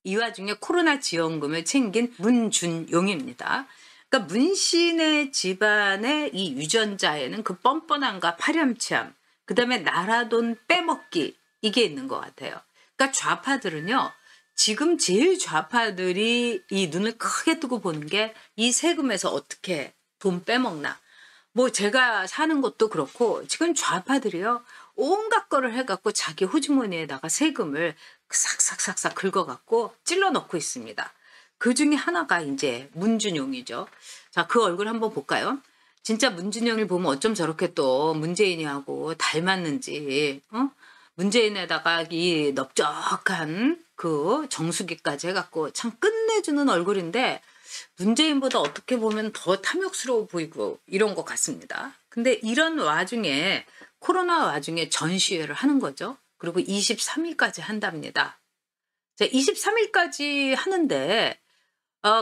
이 와중에 코로나 지원금을 챙긴 문준용입니다. 그러니까 문씨네 집안의 이 유전자에는 그 뻔뻔함과 파렴치함, 그 다음에 나라 돈 빼먹기, 이게 있는 것 같아요. 그러니까 좌파들은요, 지금 제일 좌파들이 이 눈을 크게 뜨고 보는 게 이 세금에서 어떻게 돈 빼먹나. 뭐 제가 사는 것도 그렇고 지금 좌파들이요, 온갖 거를 해갖고 자기 호주머니에다가 세금을 싹싹싹싹 긁어갖고 찔러 넣고 있습니다. 그 중에 하나가 이제 문준용이죠. 자, 그 얼굴 한번 볼까요? 진짜 문준용을 보면 어쩜 저렇게 또 문재인이하고 닮았는지, 문재인에다가 이 넓적한 그 정수기까지 해갖고 참 끝내주는 얼굴인데, 문재인보다 어떻게 보면 더 탐욕스러워 보이고 이런 것 같습니다. 근데 이런 와중에, 코로나 와중에 전시회를 하는 거죠. 그리고 23일까지 한답니다. 자, 23일까지 하는데,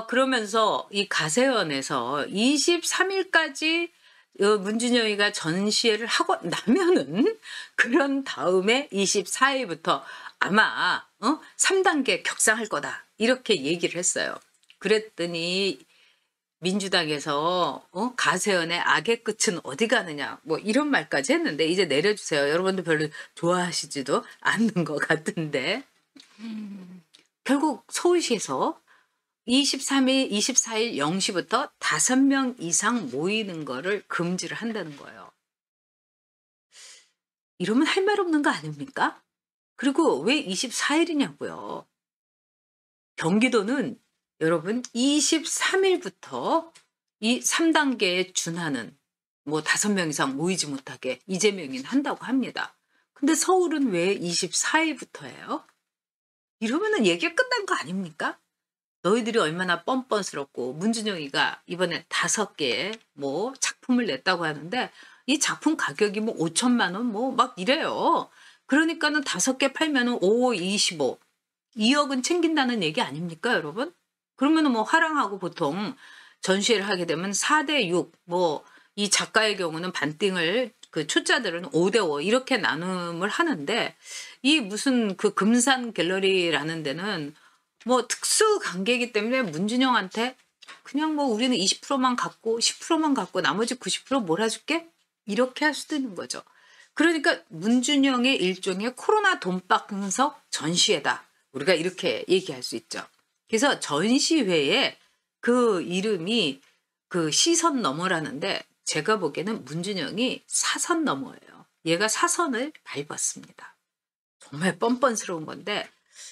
그러면서 이 가세연에서 23일까지 문준영이가 전시회를 하고 나면은, 그런 다음에 24일부터 아마 3단계 격상할 거다, 이렇게 얘기를 했어요. 그랬더니 민주당에서 가세연의 악의 끝은 어디 가느냐, 뭐 이런 말까지 했는데, 이제 내려주세요. 여러분들 별로 좋아하시지도 않는 것 같은데, 결국 서울시에서 23일, 24일 0시부터 5명 이상 모이는 거를 금지를 한다는 거예요. 이러면 할 말 없는 거 아닙니까? 그리고 왜 24일이냐고요. 경기도는 여러분 23일부터 이 3단계에 준하는, 뭐 5명 이상 모이지 못하게 이재명이는 한다고 합니다. 근데 서울은 왜 24일부터예요? 이러면은 얘기가 끝난 거 아닙니까? 너희들이 얼마나 뻔뻔스럽고, 문준영이가 이번에 5개의 뭐 작품을 냈다고 하는데, 이 작품 가격이 뭐 5천만 원 뭐 막 이래요. 그러니까는 5개 팔면은 5, 25, 2억은 챙긴다는 얘기 아닙니까, 여러분? 그러면은 뭐 화랑하고 보통 전시회를 하게 되면 4대 6, 뭐 이 작가의 경우는 반띵을, 그 초짜들은 5대 5 이렇게 나눔을 하는데, 이 무슨 그 금산 갤러리라는 데는 뭐 특수 관계이기 때문에 문준영한테 그냥 뭐 우리는 20%만 갖고 10%만 갖고 나머지 90% 몰아줄게? 이렇게 할 수도 있는 거죠. 그러니까 문준영의 일종의 코로나 돈방석 전시회다, 우리가 이렇게 얘기할 수 있죠. 그래서 전시회에 그 이름이 그 시선 너머라는데, 제가 보기에는 문준영이 사선 너머예요. 얘가 사선을 밟았습니다. 정말 뻔뻔스러운 건데,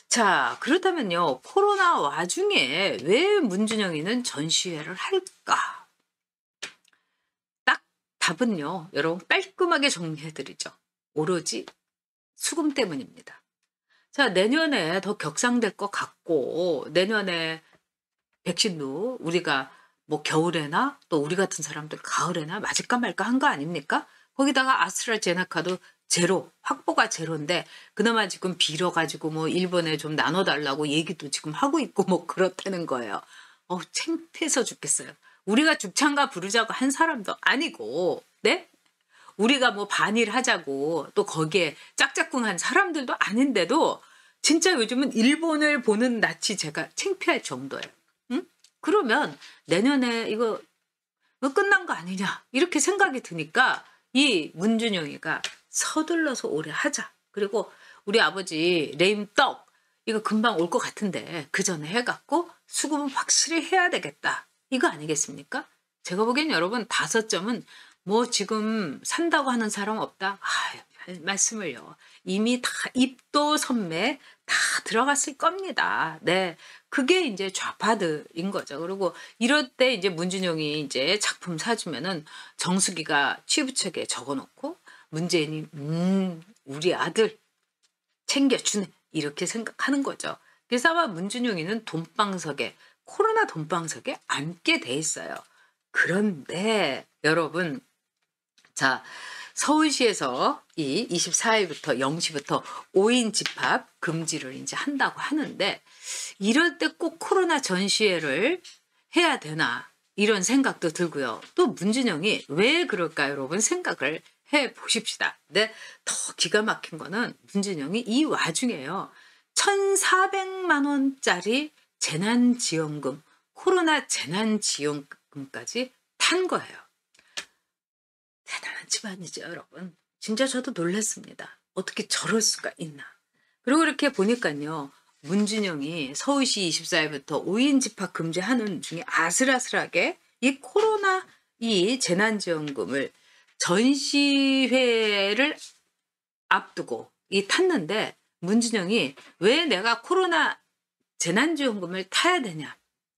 자, 그렇다면요, 코로나 와중에 왜 문준영이는 전시회를 할까? 딱 답은요, 여러분 깔끔하게 정리해드리죠. 오로지 수금 때문입니다. 자, 내년에 더 격상될 것 같고, 내년에 백신도 우리가 뭐 겨울에나 또 우리 같은 사람들 가을에나 맞을까 말까 한 거 아닙니까? 거기다가 아스트라제네카도 제로, 확보가 제로인데, 그나마 지금 빌어가지고 뭐 일본에 좀 나눠달라고 얘기도 지금 하고 있고 뭐 그렇다는 거예요. 창피해서 죽겠어요. 우리가 죽창가 부르자고 한 사람도 아니고, 네? 우리가 뭐 반일하자고 또 거기에 짝짝꿍한 사람들도 아닌데도 진짜 요즘은 일본을 보는 낯이 제가 창피할 정도예요. 응? 그러면 내년에 이거 끝난 거 아니냐, 이렇게 생각이 드니까 이 문준영이가 서둘러서 올해 하자. 그리고 우리 아버지 레임떡 이거 금방 올 것 같은데 그 전에 해갖고 수금은 확실히 해야 되겠다, 이거 아니겠습니까? 제가 보기엔 여러분 5점은 뭐 지금 산다고 하는 사람 없다? 할 말씀을요. 이미 다 입도 선매 다 들어갔을 겁니다. 네. 그게 이제 좌파들인 거죠. 그리고 이럴 때 이제 문준영이 이제 작품 사주면은 정수기가 취부책에 적어놓고 문재인이, 우리 아들 챙겨주네, 이렇게 생각하는 거죠. 그래서 아마 문준영이는 돈방석에, 코로나 돈방석에 앉게 돼 있어요. 그런데 여러분, 자, 서울시에서 이 24일부터 0시부터 5인 집합 금지를 이제 한다고 하는데, 이럴 때 꼭 코로나 전시회를 해야 되나 이런 생각도 들고요. 또 문준영이 왜 그럴까요? 여러분 생각을 해 보십시다. 근데 더 기가 막힌 거는 문준영이 이 와중에요. 1,400만 원짜리 재난지원금, 코로나 재난지원금까지 탄 거예요. 대단한 집안이죠, 여러분. 진짜 저도 놀랐습니다. 어떻게 저럴 수가 있나. 그리고 이렇게 보니까요. 문준영이 서울시 24일부터 5인 집합 금지하는 중에 아슬아슬하게 이 코로나 이 재난지원금을 전시회를 앞두고 이 탔는데 문준영이 왜 내가 코로나 재난지원금을 타야 되냐.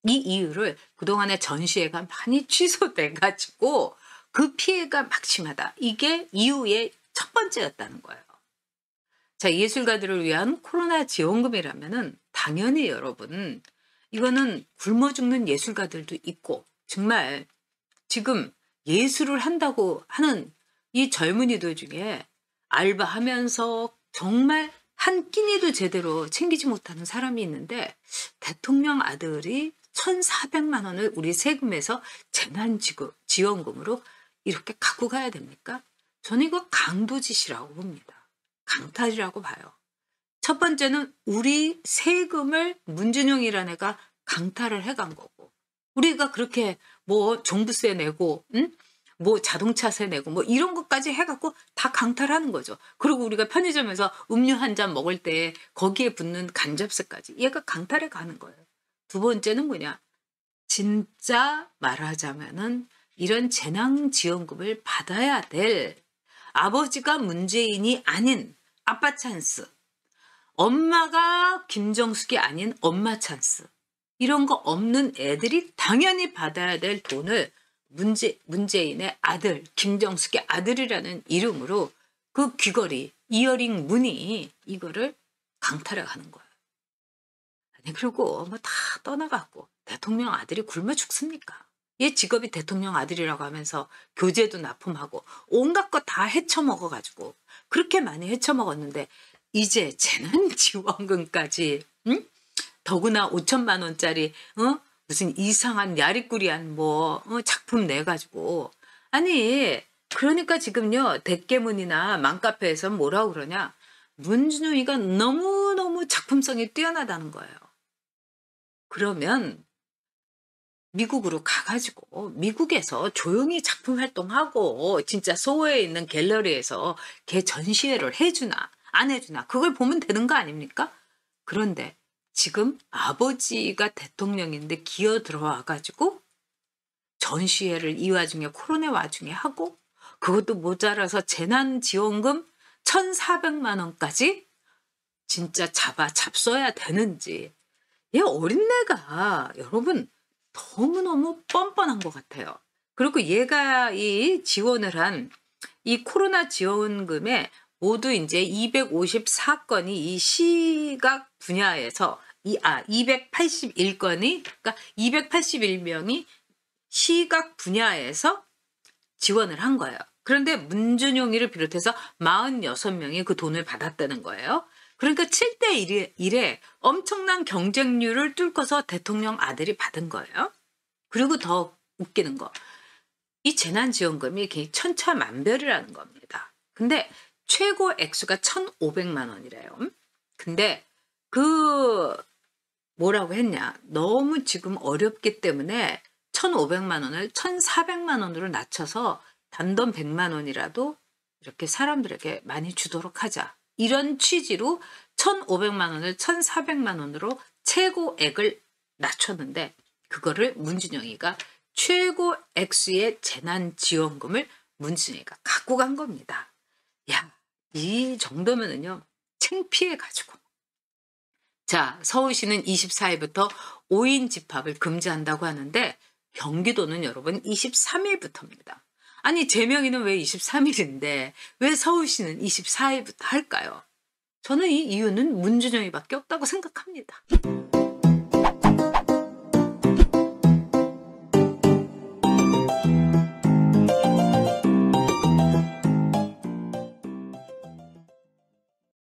이 이유를 그동안의 전시회가 많이 취소돼 가지고 그 피해가 막심하다. 이게 이유의 첫 번째였다는 거예요. 자, 예술가들을 위한 코로나 지원금이라면은 당연히 여러분 이거는 굶어 죽는 예술가들도 있고 정말 지금 예술을 한다고 하는 이 젊은이들 중에 알바하면서 정말 한 끼니도 제대로 챙기지 못하는 사람이 있는데 대통령 아들이 1,400만 원을 우리 세금에서 재난지원금으로 이렇게 갖고 가야 됩니까? 저는 이거 강도짓이라고 봅니다. 강탈이라고 봐요. 첫 번째는 우리 세금을 문준영이라는 애가 강탈을 해간 거고 우리가 그렇게 뭐 종부세 내고 뭐 자동차세 내고 뭐 이런 것까지 해갖고 다 강탈하는 거죠. 그리고 우리가 편의점에서 음료 한 잔 먹을 때 거기에 붙는 간접세까지 얘가 강탈해 가는 거예요. 두 번째는 뭐냐. 진짜 말하자면은 이런 재난지원금을 받아야 될 아버지가 문재인이 아닌 아빠 찬스, 엄마가 김정숙이 아닌 엄마 찬스 이런 거 없는 애들이 당연히 받아야 될 돈을 문재인의 아들, 김정숙의 아들이라는 이름으로 그 귀걸이, 이어링 무늬 이거를 강탈해 가는 거예요. 아니 그리고 뭐 다 떠나갖고 대통령 아들이 굶어 죽습니까? 얘 직업이 대통령 아들이라고 하면서 교재도 납품하고 온갖 거 다 헤쳐먹어가지고 그렇게 많이 헤쳐먹었는데 이제 재난지원금까지 더구나 5천만 원짜리 무슨 이상한 야리꾸리한 뭐 작품 내가지고 아니 그러니까 지금요 대깨문이나 맘카페에서 뭐라고 그러냐 문준영이가 너무너무 작품성이 뛰어나다는 거예요. 그러면 미국으로 가가지고 미국에서 조용히 작품 활동하고 진짜 소호에 있는 갤러리에서 걔 전시회를 해주나 안 해주나 그걸 보면 되는 거 아닙니까? 그런데 지금 아버지가 대통령인데 기어 들어와가지고 전시회를 이 와중에 코로나 와중에 하고 그것도 모자라서 재난지원금 1,400만 원까지 진짜 잡숴야 되는지 얘 어린애가 여러분 너무너무 뻔뻔한 것 같아요. 그리고 얘가 이 지원을 한 이 코로나 지원금에 모두 이제 254건이 이 시각 분야에서 281건이 그러니까 281명이 시각 분야에서 지원을 한 거예요. 그런데 문준용이를 비롯해서 46명이 그 돈을 받았다는 거예요. 그러니까 7대 1에 엄청난 경쟁률을 뚫고서 대통령 아들이 받은 거예요. 그리고 더 웃기는 거. 이 재난지원금이 천차만별이라는 겁니다. 근데 최고 액수가 1,500만 원이래요. 근데 그 뭐라고 했냐. 너무 지금 어렵기 때문에 1,500만 원을 1,400만 원으로 낮춰서 단돈 100만 원이라도 이렇게 사람들에게 많이 주도록 하자. 이런 취지로 1,500만 원을 1,400만 원으로 최고액을 낮췄는데 그거를 문준영이가 최고 액수의 재난지원금을 문준영이가 갖고 간 겁니다. 야, 이 정도면은요. 창피해가지고. 자, 서울시는 24일부터 5인 집합을 금지한다고 하는데 경기도는 여러분 23일부터입니다. 아니 제명이는 왜 23일인데 왜 서울시는 24일부터 할까요? 저는 이 이유는 문준영이밖에 없다고 생각합니다.